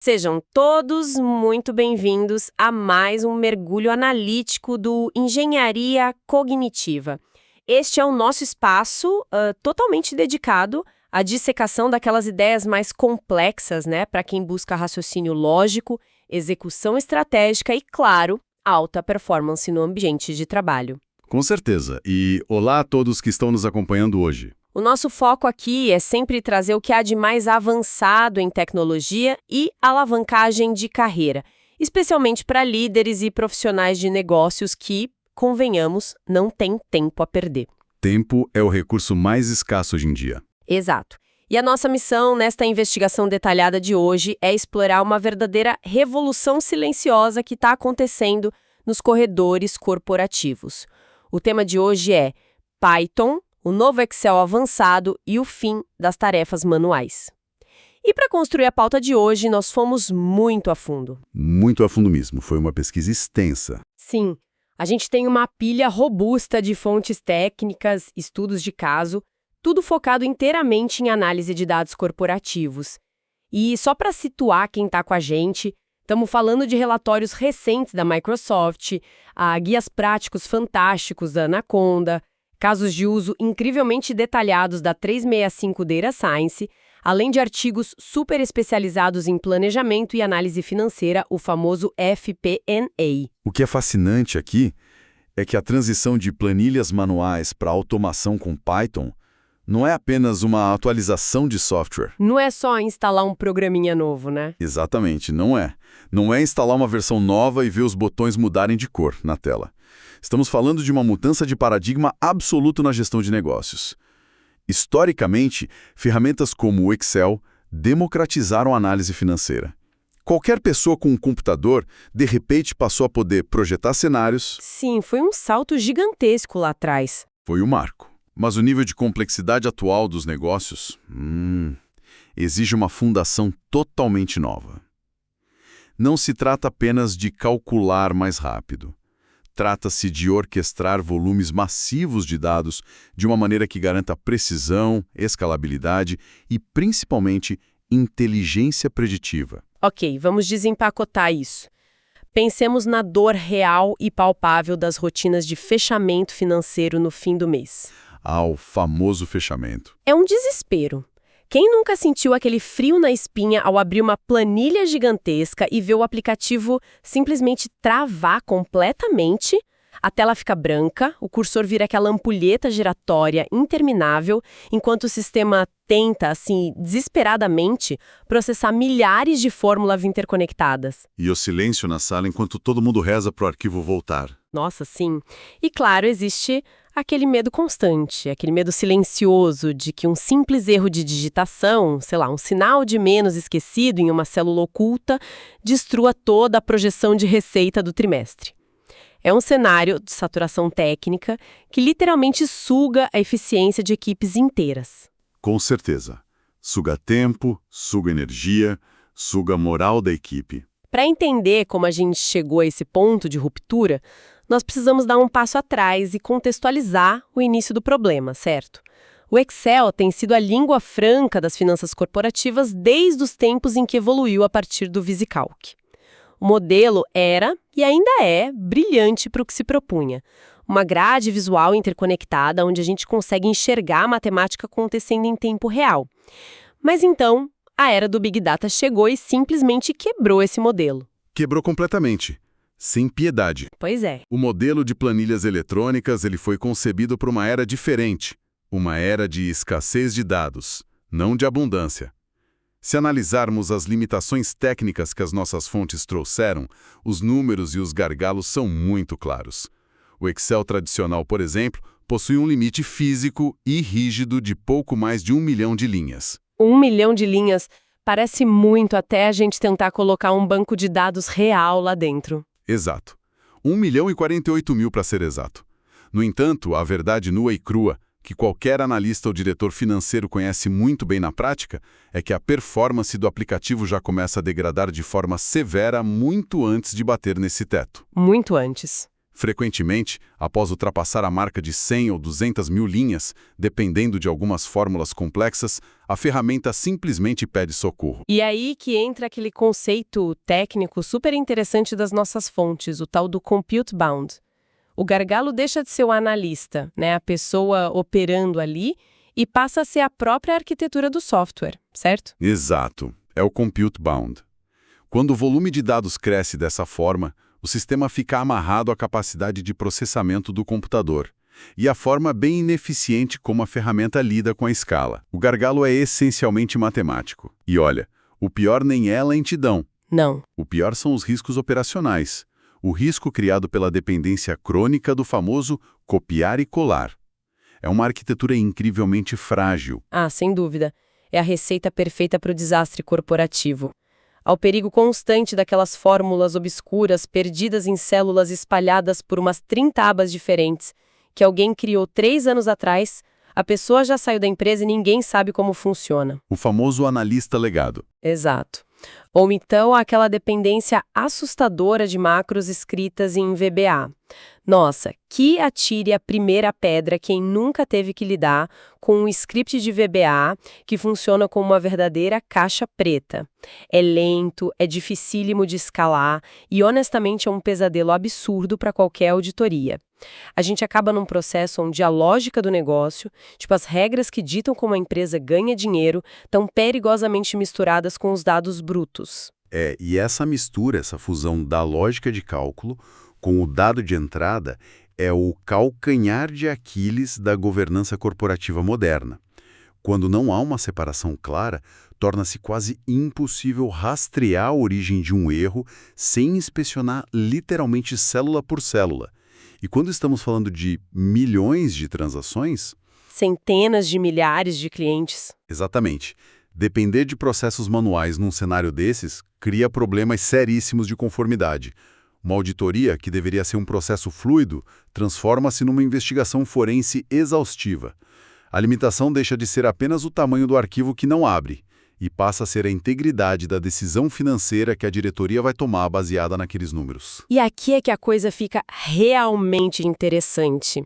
Sejam todos muito bem-vindos a mais um mergulho analítico do Engenharia Cognitiva. Este é o nosso espaço totalmente dedicado à dissecação daquelas ideias mais complexas, né, para quem busca raciocínio lógico, execução estratégica e, claro, alta performance no ambiente de trabalho. Com certeza. E olá a todos que estão nos acompanhando hoje. O nosso foco aqui é sempre trazer o que há de mais avançado em tecnologia e alavancagem de carreira, especialmente para líderes e profissionais de negócios que, convenhamos, não têm tempo a perder. Tempo é o recurso mais escasso hoje em dia. Exato. E a nossa missão nesta investigação detalhada de hoje é explorar uma verdadeira revolução silenciosa que está acontecendo nos corredores corporativos. O tema de hoje é Python, o novo Excel avançado e o fim das tarefas manuais. E para construir a pauta de hoje, nós fomos muito a fundo. Muito a fundo mesmo. Foi uma pesquisa extensa. Sim, a gente tem uma pilha robusta de fontes técnicas, estudos de caso, tudo focado inteiramente em análise de dados corporativos. E só para situar quem está com a gente, estamos falando de relatórios recentes da Microsoft, guias práticos fantásticos da Anaconda, casos de uso incrivelmente detalhados da 365 Data Science, além de artigos super especializados em planejamento e análise financeira, o famoso FP&A. O que é fascinante aqui é que a transição de planilhas manuais para automação com Python não é apenas uma atualização de software. Não é só instalar um programinha novo, né? Exatamente, não é. Não é instalar uma versão nova e ver os botões mudarem de cor na tela. Estamos falando de uma mudança de paradigma absoluto na gestão de negócios. Historicamente, ferramentas como o Excel democratizaram a análise financeira. Qualquer pessoa com um computador, de repente, passou a poder projetar cenários. Sim, foi um salto gigantesco lá atrás. Foi o marco. Mas o nível de complexidade atual dos negócios exige uma fundação totalmente nova. Não se trata apenas de calcular mais rápido. Trata-se de orquestrar volumes massivos de dados de uma maneira que garanta precisão, escalabilidade e, principalmente, inteligência preditiva. Ok, vamos desempacotar isso. Pensemos na dor real e palpável das rotinas de fechamento financeiro no fim do mês. O famoso fechamento. É um desespero. Quem nunca sentiu aquele frio na espinha ao abrir uma planilha gigantesca e ver o aplicativo simplesmente travar completamente? A tela fica branca, o cursor vira aquela ampulheta giratória interminável, enquanto o sistema tenta, assim, desesperadamente, processar milhares de fórmulas interconectadas. E o silêncio na sala enquanto todo mundo reza para o arquivo voltar. Nossa, sim. E claro, existe aquele medo constante, aquele medo silencioso de que um simples erro de digitação, sei lá, um sinal de menos esquecido em uma célula oculta, destrua toda a projeção de receita do trimestre. É um cenário de saturação técnica que literalmente suga a eficiência de equipes inteiras. Com certeza. Suga tempo, suga energia, suga a moral da equipe. Para entender como a gente chegou a esse ponto de ruptura, nós precisamos dar um passo atrás e contextualizar o início do problema, certo? O Excel tem sido a língua franca das finanças corporativas desde os tempos em que evoluiu a partir do VisiCalc. O modelo era, e ainda é, brilhante para o que se propunha. Uma grade visual interconectada onde a gente consegue enxergar a matemática acontecendo em tempo real. Mas então, a era do Big Data chegou e simplesmente quebrou esse modelo. Quebrou completamente. Sem piedade. Pois é. O modelo de planilhas eletrônicas ele foi concebido para uma era diferente. Uma era de escassez de dados, não de abundância. Se analisarmos as limitações técnicas que as nossas fontes trouxeram, os números e os gargalos são muito claros. O Excel tradicional, por exemplo, possui um limite físico e rígido de pouco mais de 1 milhão de linhas. 1 milhão de linhas parece muito até a gente tentar colocar um banco de dados real lá dentro. Exato. 1.048.000 para ser exato. No entanto, a verdade nua e crua, que qualquer analista ou diretor financeiro conhece muito bem na prática, é que a performance do aplicativo já começa a degradar de forma severa muito antes de bater nesse teto. Muito antes. Frequentemente, após ultrapassar a marca de 100 ou 200 mil linhas, dependendo de algumas fórmulas complexas, a ferramenta simplesmente pede socorro. E aí que entra aquele conceito técnico super interessante das nossas fontes, o tal do compute bound. O gargalo deixa de ser o analista, né, a pessoa operando ali, e passa a ser a própria arquitetura do software, certo? Exato, é o compute bound. Quando o volume de dados cresce dessa forma, o sistema fica amarrado à capacidade de processamento do computador e à forma bem ineficiente como a ferramenta lida com a escala. O gargalo é essencialmente matemático. E olha, o pior nem é a lentidão. Não. O pior são os riscos operacionais. O risco criado pela dependência crônica do famoso copiar e colar. É uma arquitetura incrivelmente frágil. Ah, sem dúvida. É a receita perfeita para o desastre corporativo. Ao perigo constante daquelas fórmulas obscuras perdidas em células espalhadas por umas 30 abas diferentes, que alguém criou 3 anos atrás, a pessoa já saiu da empresa e ninguém sabe como funciona. O famoso analista legado. Exato. Ou então aquela dependência assustadora de macros escritas em VBA. Nossa, que atire a primeira pedra quem nunca teve que lidar com um script de VBA que funciona como uma verdadeira caixa preta. É lento, é dificílimo de escalar e honestamente é um pesadelo absurdo para qualquer auditoria. A gente acaba num processo onde a lógica do negócio, tipo as regras que ditam como a empresa ganha dinheiro, estão perigosamente misturadas com os dados brutos. E essa mistura, essa fusão da lógica de cálculo com o dado de entrada é o calcanhar de Aquiles da governança corporativa moderna. Quando não há uma separação clara, torna-se quase impossível rastrear a origem de um erro sem inspecionar literalmente célula por célula. E quando estamos falando de milhões de transações... Centenas de milhares de clientes. Exatamente. Depender de processos manuais num cenário desses cria problemas seríssimos de conformidade. Uma auditoria, que deveria ser um processo fluido, transforma-se numa investigação forense exaustiva. A limitação deixa de ser apenas o tamanho do arquivo que não abre e passa a ser a integridade da decisão financeira que a diretoria vai tomar baseada naqueles números. E aqui é que a coisa fica realmente interessante.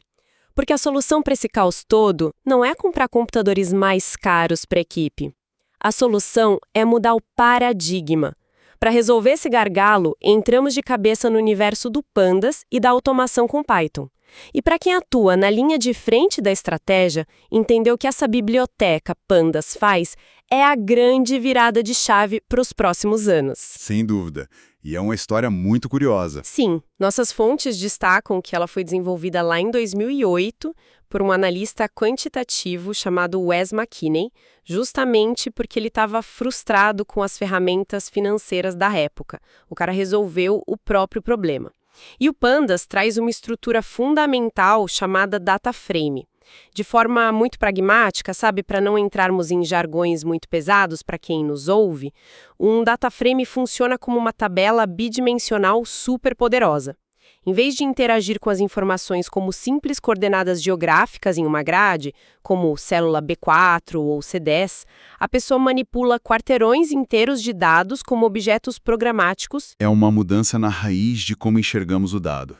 Porque a solução para esse caos todo não é comprar computadores mais caros para a equipe. A solução é mudar o paradigma. Para resolver esse gargalo, entramos de cabeça no universo do Pandas e da automação com Python. E para quem atua na linha de frente da estratégia, entendeu que essa biblioteca Pandas faz é a grande virada de chave para os próximos anos. Sem dúvida. E é uma história muito curiosa. Sim, nossas fontes destacam que ela foi desenvolvida lá em 2008 por um analista quantitativo chamado Wes McKinney, justamente porque ele estava frustrado com as ferramentas financeiras da época. O cara resolveu o próprio problema. E o Pandas traz uma estrutura fundamental chamada data frame. De forma muito pragmática, sabe, para não entrarmos em jargões muito pesados para quem nos ouve, um data frame funciona como uma tabela bidimensional super poderosa. Em vez de interagir com as informações como simples coordenadas geográficas em uma grade, como célula B4 ou C10, a pessoa manipula quarteirões inteiros de dados como objetos programáticos. É uma mudança na raiz de como enxergamos o dado.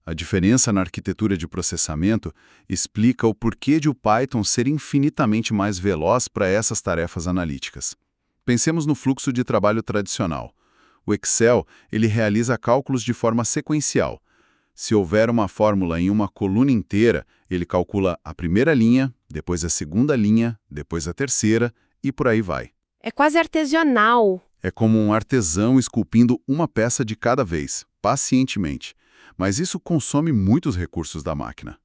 A diferença na arquitetura de processamento explica o porquê de o Python ser infinitamente mais veloz para essas tarefas analíticas. Pensemos no fluxo de trabalho tradicional. O Excel, ele realiza cálculos de forma sequencial. Se houver uma fórmula em uma coluna inteira, ele calcula a primeira linha, depois a segunda linha, depois a terceira e por aí vai. É quase artesanal. É como um artesão esculpindo uma peça de cada vez, pacientemente. Mas isso consome muitos recursos da máquina.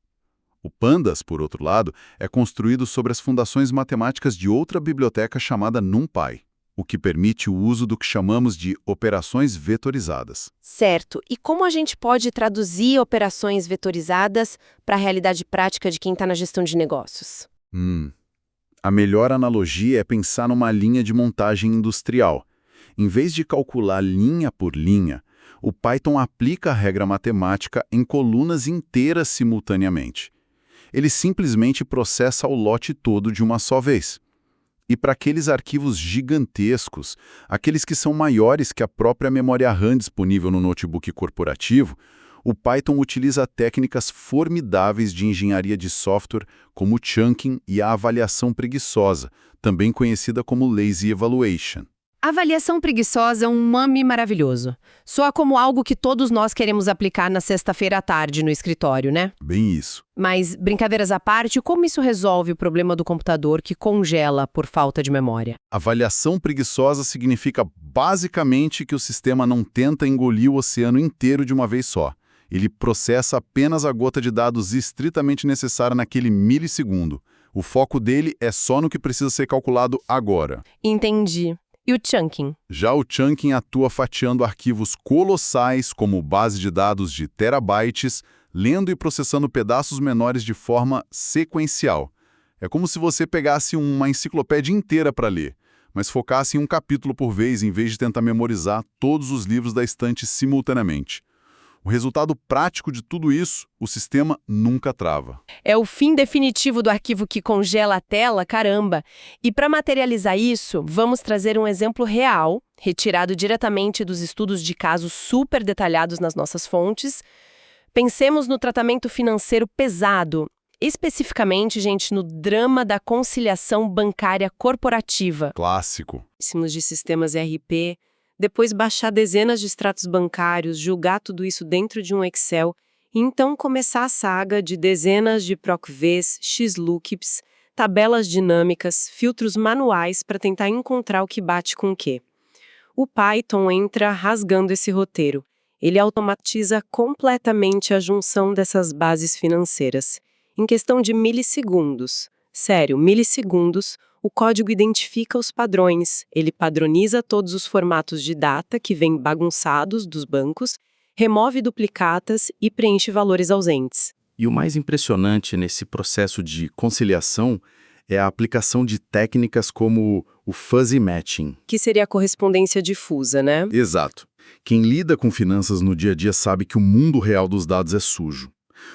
O Pandas, por outro lado, é construído sobre as fundações matemáticas de outra biblioteca chamada NumPy, o que permite o uso do que chamamos de operações vetorizadas. Certo. E como a gente pode traduzir operações vetorizadas para a realidade prática de quem está na gestão de negócios? A melhor analogia é pensar numa linha de montagem industrial. Em vez de calcular linha por linha, o Python aplica a regra matemática em colunas inteiras simultaneamente. Ele simplesmente processa o lote todo de uma só vez. E para aqueles arquivos gigantescos, aqueles que são maiores que a própria memória RAM disponível no notebook corporativo, O Python utiliza técnicas formidáveis de engenharia de software, como o chunking e a avaliação preguiçosa, também conhecida como lazy evaluation. Avaliação preguiçosa é um mame maravilhoso. Soa como algo que todos nós queremos aplicar na sexta-feira à tarde no escritório, né? Bem isso. Mas, brincadeiras à parte, como isso resolve o problema do computador que congela por falta de memória? Avaliação preguiçosa significa basicamente que o sistema não tenta engolir o oceano inteiro de uma vez só. Ele processa apenas a gota de dados estritamente necessária naquele milissegundo. O foco dele é só no que precisa ser calculado agora. Entendi. E o chunking? Já o chunking atua fatiando arquivos colossais, como base de dados de terabytes, lendo e processando pedaços menores de forma sequencial. É como se você pegasse uma enciclopédia inteira para ler, mas focasse em um capítulo por vez, em vez de tentar memorizar todos os livros da estante simultaneamente. O resultado prático de tudo isso, o sistema nunca trava. É o fim definitivo do arquivo que congela a tela, caramba! E para materializar isso, vamos trazer um exemplo real, retirado diretamente dos estudos de casos super detalhados nas nossas fontes. Pensemos no tratamento financeiro pesado, especificamente, gente, no drama da conciliação bancária corporativa. Clássico. De sistemas ERP, depois baixar dezenas de extratos bancários, julgar tudo isso dentro de um Excel, e então começar a saga de dezenas de PROC-Vs, XLOOKUPs, tabelas dinâmicas, filtros manuais para tentar encontrar o que bate com o quê. O Python entra rasgando esse roteiro. Ele automatiza completamente a junção dessas bases financeiras. Em questão de milissegundos. Sério, milissegundos, o código identifica os padrões, ele padroniza todos os formatos de data que vêm bagunçados dos bancos, remove duplicatas e preenche valores ausentes. E o mais impressionante nesse processo de conciliação é a aplicação de técnicas como o fuzzy matching. Que seria a correspondência difusa, né? Exato. Quem lida com finanças no dia a dia sabe que o mundo real dos dados é sujo.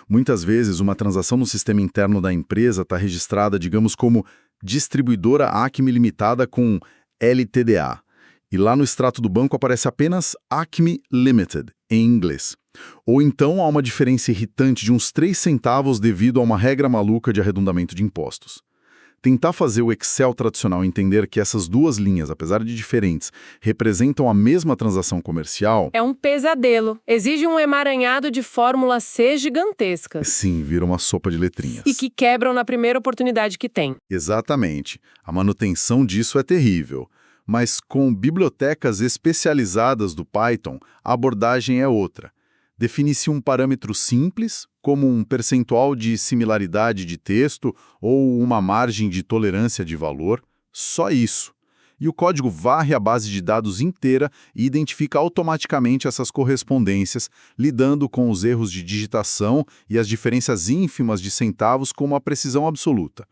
Muitas vezes, uma transação no sistema interno da empresa está registrada, digamos, como distribuidora Acme Limitada com LTDA. E lá no extrato do banco aparece apenas Acme Limited, em inglês. Ou então há uma diferença irritante de uns 3 centavos devido a uma regra maluca de arredondamento de impostos. Tentar fazer o Excel tradicional entender que essas duas linhas, apesar de diferentes, representam a mesma transação comercial... É um pesadelo. Exige um emaranhado de fórmulas C gigantescas. Sim, vira uma sopa de letrinhas. E que quebram na primeira oportunidade que tem. Exatamente. A manutenção disso é terrível. Mas com bibliotecas especializadas do Python, a abordagem é outra. Define-se um parâmetro simples, como um percentual de similaridade de texto ou uma margem de tolerância de valor, só isso. E o código varre a base de dados inteira e identifica automaticamente essas correspondências, lidando com os erros de digitação e as diferenças ínfimas de centavos com uma precisão absoluta.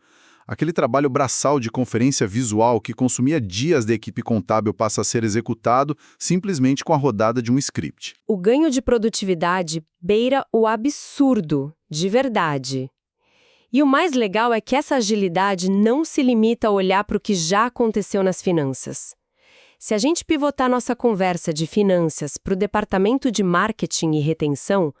Aquele trabalho braçal de conferência visual que consumia dias da equipe contábil passa a ser executado simplesmente com a rodada de um script. O ganho de produtividade beira o absurdo, de verdade. E o mais legal é que essa agilidade não se limita a olhar para o que já aconteceu nas finanças. Se a gente pivotar nossa conversa de finanças para o departamento de marketing e retenção,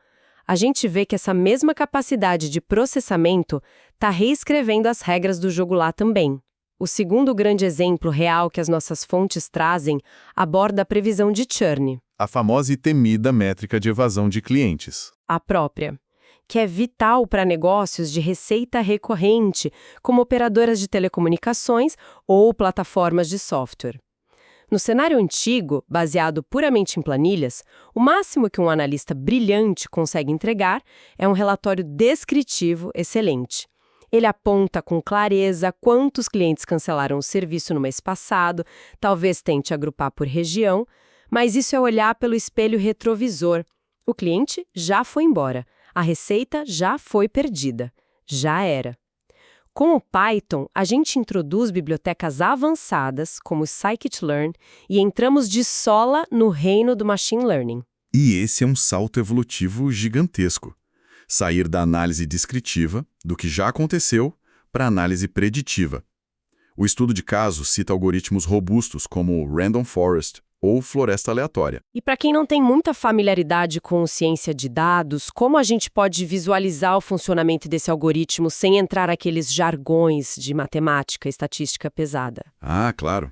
a gente vê que essa mesma capacidade de processamento está reescrevendo as regras do jogo lá também. O segundo grande exemplo real que as nossas fontes trazem aborda a previsão de churn. A famosa e temida métrica de evasão de clientes. A própria, que é vital para negócios de receita recorrente, como operadoras de telecomunicações ou plataformas de software. No cenário antigo, baseado puramente em planilhas, o máximo que um analista brilhante consegue entregar é um relatório descritivo excelente. Ele aponta com clareza quantos clientes cancelaram o serviço no mês passado, talvez tente agrupar por região, mas isso é olhar pelo espelho retrovisor. O cliente já foi embora, a receita já foi perdida, já era. Com o Python, a gente introduz bibliotecas avançadas, como o scikit-learn, e entramos de sola no reino do machine learning. E esse é um salto evolutivo gigantesco. Sair da análise descritiva, do que já aconteceu, para a análise preditiva. O estudo de caso cita algoritmos robustos como o Random Forest, ou floresta aleatória. E para quem não tem muita familiaridade com ciência de dados, como a gente pode visualizar o funcionamento desse algoritmo sem entrar naqueles jargões de matemática e estatística pesada? Ah, claro.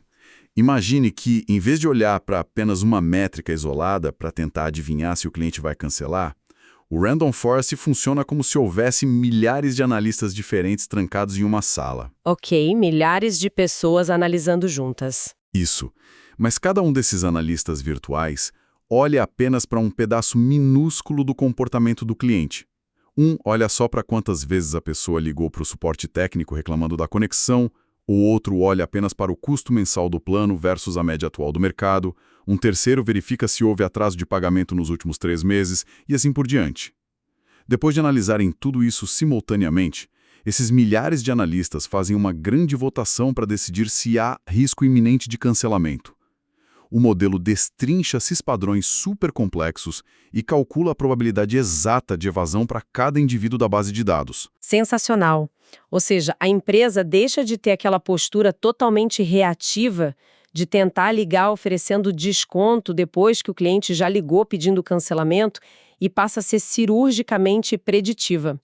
Imagine que, em vez de olhar para apenas uma métrica isolada para tentar adivinhar se o cliente vai cancelar, o Random Forest funciona como se houvesse milhares de analistas diferentes trancados em uma sala. Ok, milhares de pessoas analisando juntas. Isso. Mas cada um desses analistas virtuais olha apenas para um pedaço minúsculo do comportamento do cliente. Um olha só para quantas vezes a pessoa ligou para o suporte técnico reclamando da conexão, o outro olha apenas para o custo mensal do plano versus a média atual do mercado, um terceiro verifica se houve atraso de pagamento nos últimos 3 meses e assim por diante. Depois de analisarem tudo isso simultaneamente, esses milhares de analistas fazem uma grande votação para decidir se há risco iminente de cancelamento. O modelo destrincha esses padrões super complexos e calcula a probabilidade exata de evasão para cada indivíduo da base de dados. Sensacional. Ou seja, a empresa deixa de ter aquela postura totalmente reativa de tentar ligar oferecendo desconto depois que o cliente já ligou pedindo cancelamento e passa a ser cirurgicamente preditiva.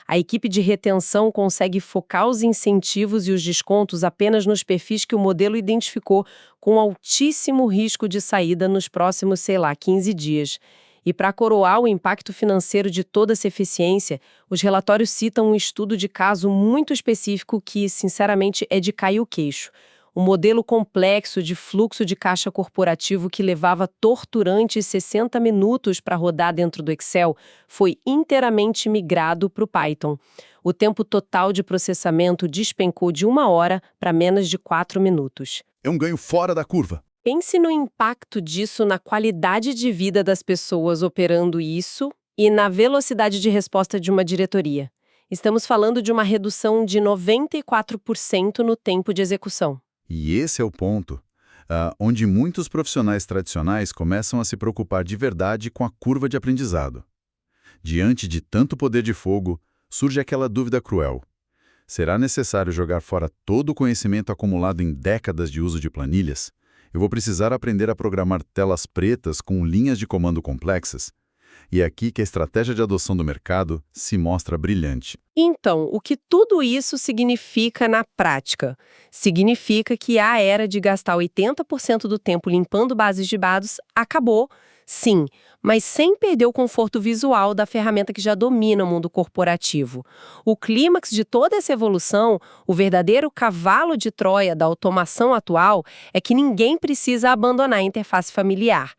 A equipe de retenção consegue focar os incentivos e os descontos apenas nos perfis que o modelo identificou com altíssimo risco de saída nos próximos, 15 dias. E para coroar o impacto financeiro de toda essa eficiência, os relatórios citam um estudo de caso muito específico que, sinceramente, é de cair o queixo. Um modelo complexo de fluxo de caixa corporativo que levava torturantes 60 minutos para rodar dentro do Excel foi inteiramente migrado para o Python. O tempo total de processamento despencou de 1 hora para menos de 4 minutos. É um ganho fora da curva. Pense no impacto disso na qualidade de vida das pessoas operando isso e na velocidade de resposta de uma diretoria. Estamos falando de uma redução de 94% no tempo de execução. E esse é o ponto, onde muitos profissionais tradicionais começam a se preocupar de verdade com a curva de aprendizado. Diante de tanto poder de fogo, surge aquela dúvida cruel. Será necessário jogar fora todo o conhecimento acumulado em décadas de uso de planilhas? Eu vou precisar aprender a programar telas pretas com linhas de comando complexas? E é aqui que a estratégia de adoção do mercado se mostra brilhante. Então, o que tudo isso significa na prática? Significa que a era de gastar 80% do tempo limpando bases de dados acabou, sim, mas sem perder o conforto visual da ferramenta que já domina o mundo corporativo. O clímax de toda essa evolução, o verdadeiro cavalo de Troia da automação atual, é que ninguém precisa abandonar a interface familiar.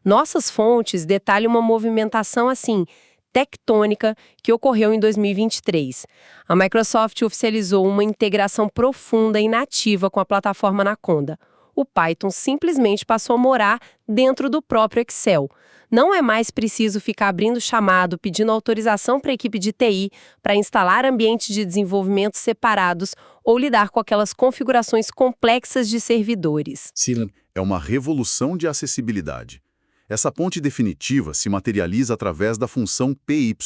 Nossas fontes detalham uma movimentação assim, tectônica, que ocorreu em 2023. A Microsoft oficializou uma integração profunda e nativa com a plataforma Anaconda. O Python simplesmente passou a morar dentro do próprio Excel. Não é mais preciso ficar abrindo chamado, pedindo autorização para a equipe de TI para instalar ambientes de desenvolvimento separados ou lidar com aquelas configurações complexas de servidores. Sim, é uma revolução de acessibilidade. Essa ponte definitiva se materializa através da função PY.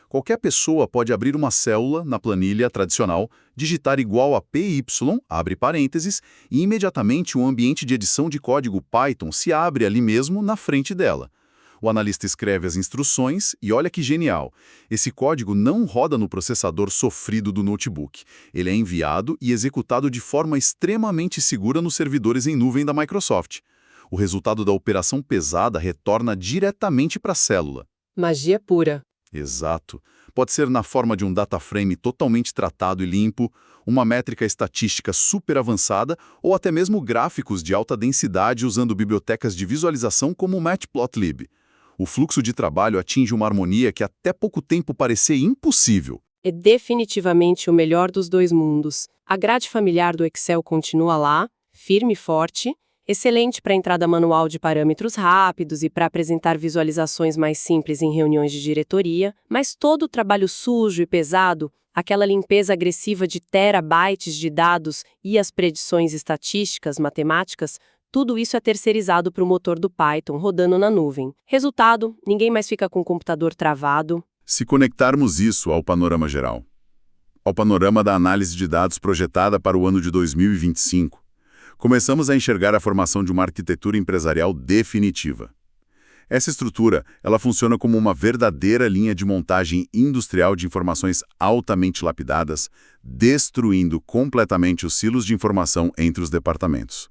Qualquer pessoa pode abrir uma célula na planilha tradicional, digitar igual a PY, abre parênteses, e imediatamente um ambiente de edição de código Python se abre ali mesmo na frente dela. O analista escreve as instruções e olha que genial. Esse código não roda no processador sofrido do notebook. Ele é enviado e executado de forma extremamente segura nos servidores em nuvem da Microsoft. O resultado da operação pesada retorna diretamente para a célula. Magia pura. Exato. Pode ser na forma de um data frame totalmente tratado e limpo, uma métrica estatística super avançada ou até mesmo gráficos de alta densidade usando bibliotecas de visualização como o Matplotlib. O fluxo de trabalho atinge uma harmonia que até pouco tempo parecia impossível. É definitivamente o melhor dos dois mundos. A grade familiar do Excel continua lá, firme e forte, excelente para entrada manual de parâmetros rápidos e para apresentar visualizações mais simples em reuniões de diretoria, mas todo o trabalho sujo e pesado, aquela limpeza agressiva de terabytes de dados e as predições estatísticas, matemáticas, tudo isso é terceirizado para o motor do Python rodando na nuvem. Resultado, ninguém mais fica com o computador travado. Se conectarmos isso ao panorama geral, ao panorama da análise de dados projetada para o ano de 2025, começamos a enxergar a formação de uma arquitetura empresarial definitiva. Essa estrutura, ela funciona como uma verdadeira linha de montagem industrial de informações altamente lapidadas, destruindo completamente os silos de informação entre os departamentos.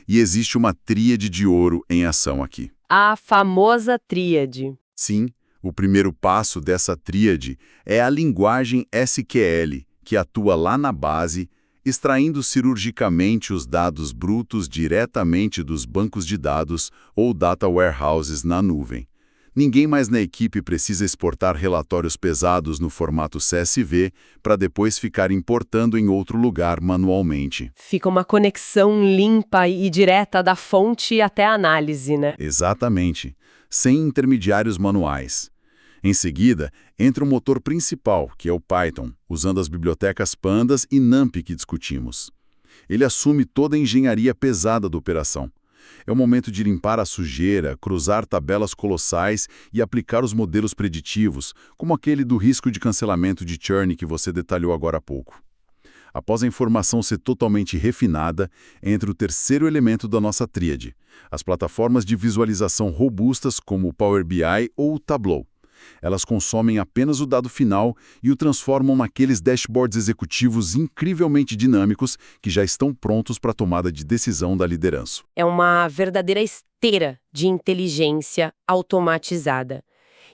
E existe uma tríade de ouro em ação aqui. A famosa tríade. Sim, o primeiro passo dessa tríade é a linguagem SQL, que atua lá na base, extraindo cirurgicamente os dados brutos diretamente dos bancos de dados ou data warehouses na nuvem. Ninguém mais na equipe precisa exportar relatórios pesados no formato CSV para depois ficar importando em outro lugar manualmente. Fica uma conexão limpa e direta da fonte até a análise, né? Exatamente, sem intermediários manuais. Em seguida, entra o motor principal, que é o Python, usando as bibliotecas Pandas e NumPy que discutimos. Ele assume toda a engenharia pesada da operação. É o momento de limpar a sujeira, cruzar tabelas colossais e aplicar os modelos preditivos, como aquele do risco de cancelamento de churn que você detalhou agora há pouco. Após a informação ser totalmente refinada, entra o terceiro elemento da nossa tríade, as plataformas de visualização robustas como o Power BI ou o Tableau. Elas consomem apenas o dado final e o transformam naqueles dashboards executivos incrivelmente dinâmicos que já estão prontos para a tomada de decisão da liderança. É uma verdadeira esteira de inteligência automatizada.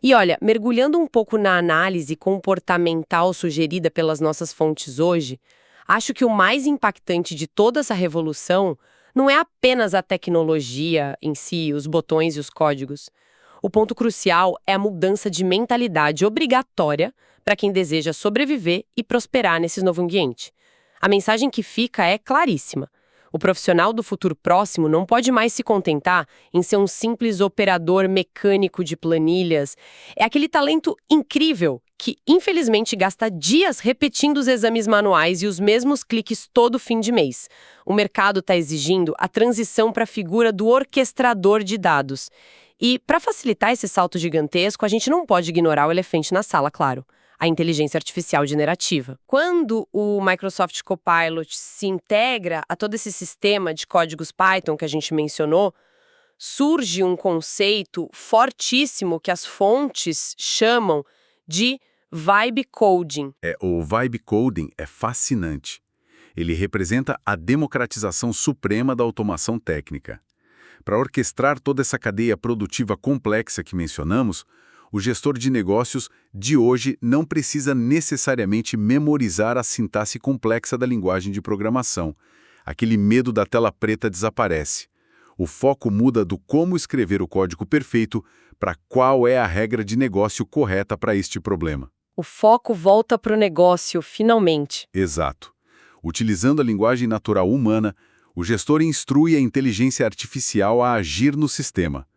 E olha, mergulhando um pouco na análise comportamental sugerida pelas nossas fontes hoje, acho que o mais impactante de toda essa revolução não é apenas a tecnologia em si, os botões e os códigos. O ponto crucial é a mudança de mentalidade obrigatória para quem deseja sobreviver e prosperar nesse novo ambiente. A mensagem que fica é claríssima. O profissional do futuro próximo não pode mais se contentar em ser um simples operador mecânico de planilhas. É aquele talento incrível que, infelizmente, gasta dias repetindo os exames manuais e os mesmos cliques todo fim de mês. O mercado está exigindo a transição para a figura do orquestrador de dados. E, para facilitar esse salto gigantesco, a gente não pode ignorar o elefante na sala, claro. A inteligência artificial generativa. Quando o Microsoft Copilot se integra a todo esse sistema de códigos Python que a gente mencionou, surge um conceito fortíssimo que as fontes chamam de vibe coding. O vibe coding é fascinante. Ele representa a democratização suprema da automação técnica. Para orquestrar toda essa cadeia produtiva complexa que mencionamos, o gestor de negócios de hoje não precisa necessariamente memorizar a sintaxe complexa da linguagem de programação. Aquele medo da tela preta desaparece. O foco muda do como escrever o código perfeito para qual é a regra de negócio correta para este problema. O foco volta para o negócio, finalmente. Exato. Utilizando a linguagem natural humana, o gestor instrui a inteligência artificial a agir no sistema.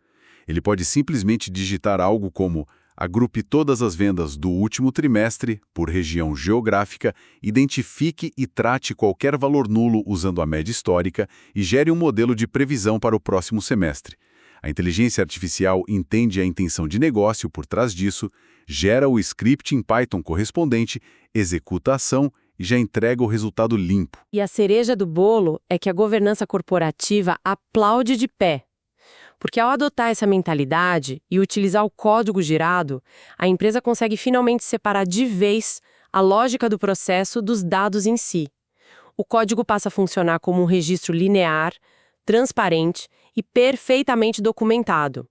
Ele pode simplesmente digitar algo como agrupe todas as vendas do último trimestre por região geográfica, identifique e trate qualquer valor nulo usando a média histórica e gere um modelo de previsão para o próximo semestre. A inteligência artificial entende a intenção de negócio por trás disso, gera o script em Python correspondente, executa a ação e já entrega o resultado limpo. E a cereja do bolo é que a governança corporativa aplaude de pé. Porque ao adotar essa mentalidade e utilizar o código girado, a empresa consegue finalmente separar de vez a lógica do processo dos dados em si. O código passa a funcionar como um registro linear, transparente e perfeitamente documentado.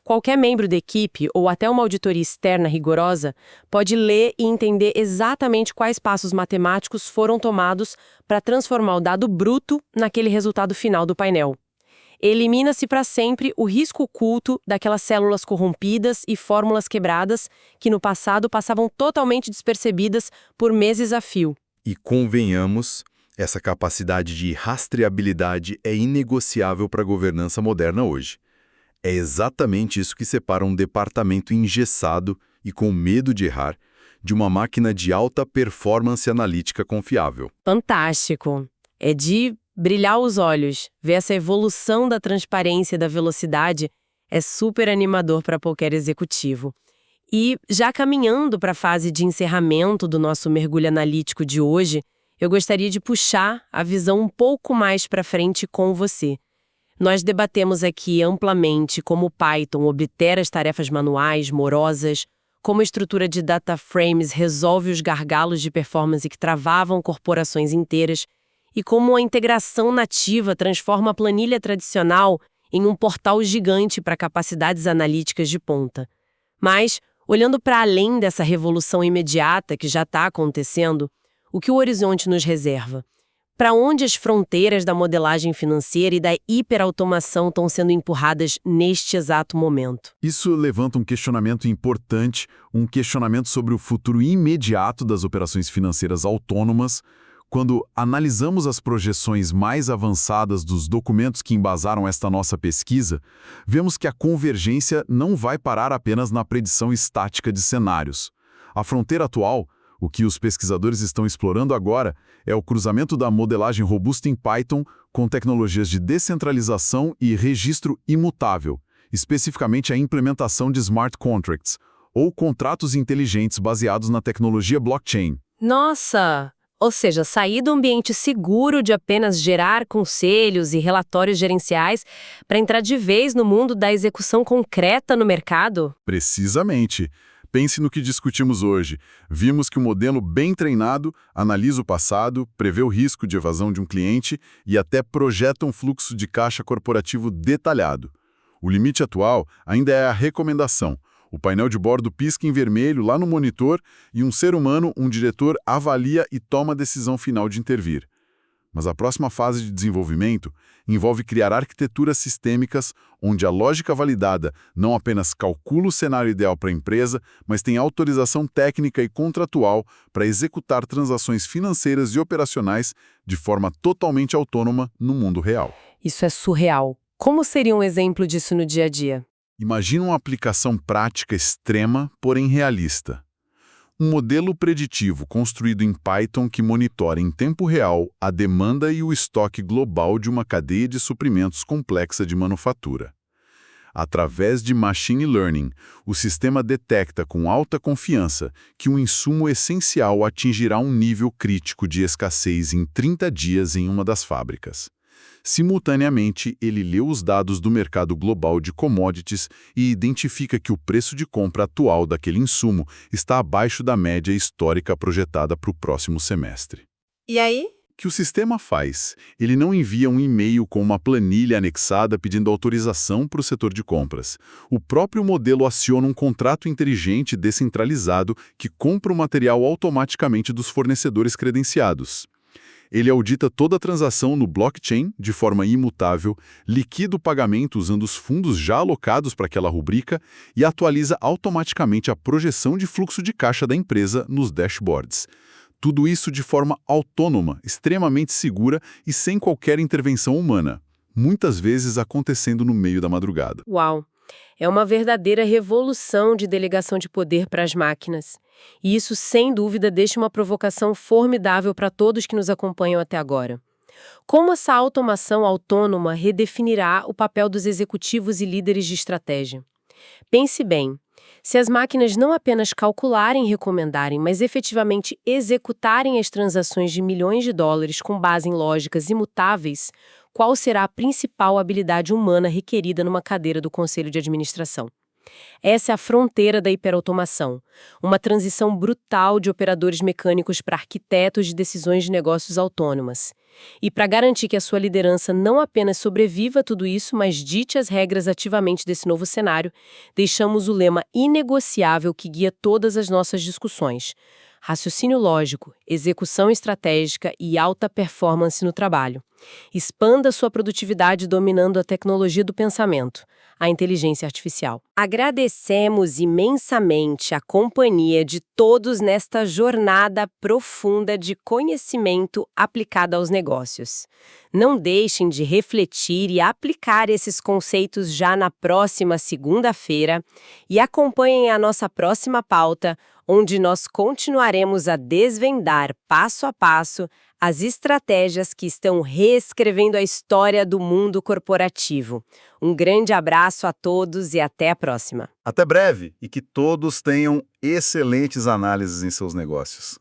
Qualquer membro da equipe ou até uma auditoria externa rigorosa pode ler e entender exatamente quais passos matemáticos foram tomados para transformar o dado bruto naquele resultado final do painel. Elimina-se para sempre o risco oculto daquelas células corrompidas e fórmulas quebradas que no passado passavam totalmente despercebidas por meses a fio. E convenhamos, essa capacidade de rastreabilidade é inegociável para a governança moderna hoje. É exatamente isso que separa um departamento engessado e com medo de errar de uma máquina de alta performance analítica confiável. Fantástico! É de brilhar os olhos. Ver essa evolução da transparência e da velocidade é super animador para qualquer executivo. E já caminhando para a fase de encerramento do nosso mergulho analítico de hoje, eu gostaria de puxar a visão um pouco mais para frente com você. Nós debatemos aqui amplamente como o Python oblitera as tarefas manuais, morosas, como a estrutura de data frames resolve os gargalos de performance que travavam corporações inteiras e como a integração nativa transforma a planilha tradicional em um portal gigante para capacidades analíticas de ponta. Mas, olhando para além dessa revolução imediata que já está acontecendo, o que o horizonte nos reserva? Para onde as fronteiras da modelagem financeira e da hiperautomação estão sendo empurradas neste exato momento? Isso levanta um questionamento importante, um questionamento sobre o futuro imediato das operações financeiras autônomas. Quando analisamos as projeções mais avançadas dos documentos que embasaram esta nossa pesquisa, vemos que a convergência não vai parar apenas na predição estática de cenários. A fronteira atual, o que os pesquisadores estão explorando agora, é o cruzamento da modelagem robusta em Python com tecnologias de descentralização e registro imutável, especificamente a implementação de smart contracts, ou contratos inteligentes baseados na tecnologia blockchain. Nossa! Ou seja, sair do ambiente seguro de apenas gerar conselhos e relatórios gerenciais para entrar de vez no mundo da execução concreta no mercado? Precisamente. Pense no que discutimos hoje. Vimos que o modelo bem treinado analisa o passado, prevê o risco de evasão de um cliente e até projeta um fluxo de caixa corporativo detalhado. O limite atual ainda é a recomendação. O painel de bordo pisca em vermelho lá no monitor e um ser humano, um diretor, avalia e toma a decisão final de intervir. Mas a próxima fase de desenvolvimento envolve criar arquiteturas sistêmicas onde a lógica validada não apenas calcula o cenário ideal para a empresa, mas tem autorização técnica e contratual para executar transações financeiras e operacionais de forma totalmente autônoma no mundo real. Isso é surreal. Como seria um exemplo disso no dia a dia? Imagina uma aplicação prática extrema, porém realista. Um modelo preditivo construído em Python que monitora em tempo real a demanda e o estoque global de uma cadeia de suprimentos complexa de manufatura. Através de machine learning, o sistema detecta com alta confiança que um insumo essencial atingirá um nível crítico de escassez em 30 dias em uma das fábricas. Simultaneamente, ele lê os dados do mercado global de commodities e identifica que o preço de compra atual daquele insumo está abaixo da média histórica projetada para o próximo semestre. E aí? O que o sistema faz? Ele não envia um e-mail com uma planilha anexada pedindo autorização para o setor de compras. O próprio modelo aciona um contrato inteligente descentralizado que compra o material automaticamente dos fornecedores credenciados. Ele audita toda a transação no blockchain de forma imutável, liquida o pagamento usando os fundos já alocados para aquela rubrica e atualiza automaticamente a projeção de fluxo de caixa da empresa nos dashboards. Tudo isso de forma autônoma, extremamente segura e sem qualquer intervenção humana, muitas vezes acontecendo no meio da madrugada. Uau! É uma verdadeira revolução de delegação de poder para as máquinas. E isso, sem dúvida, deixa uma provocação formidável para todos que nos acompanham até agora. Como essa automação autônoma redefinirá o papel dos executivos e líderes de estratégia? Pense bem, se as máquinas não apenas calcularem e recomendarem, mas efetivamente executarem as transações de milhões de dólares com base em lógicas imutáveis, qual será a principal habilidade humana requerida numa cadeira do Conselho de Administração? Essa é a fronteira da hiperautomação, uma transição brutal de operadores mecânicos para arquitetos de decisões de negócios autônomas. E para garantir que a sua liderança não apenas sobreviva a tudo isso, mas dite as regras ativamente desse novo cenário, deixamos o lema inegociável que guia todas as nossas discussões: raciocínio lógico, execução estratégica e alta performance no trabalho. Expanda sua produtividade dominando a tecnologia do pensamento, a inteligência artificial. Agradecemos imensamente a companhia de todos nesta jornada profunda de conhecimento aplicado aos negócios. Não deixem de refletir e aplicar esses conceitos já na próxima segunda-feira e acompanhem a nossa próxima pauta, onde nós continuaremos a desvendar passo a passo as estratégias que estão reescrevendo a história do mundo corporativo. Um grande abraço a todos e até a próxima. Até breve e que todos tenham excelentes análises em seus negócios.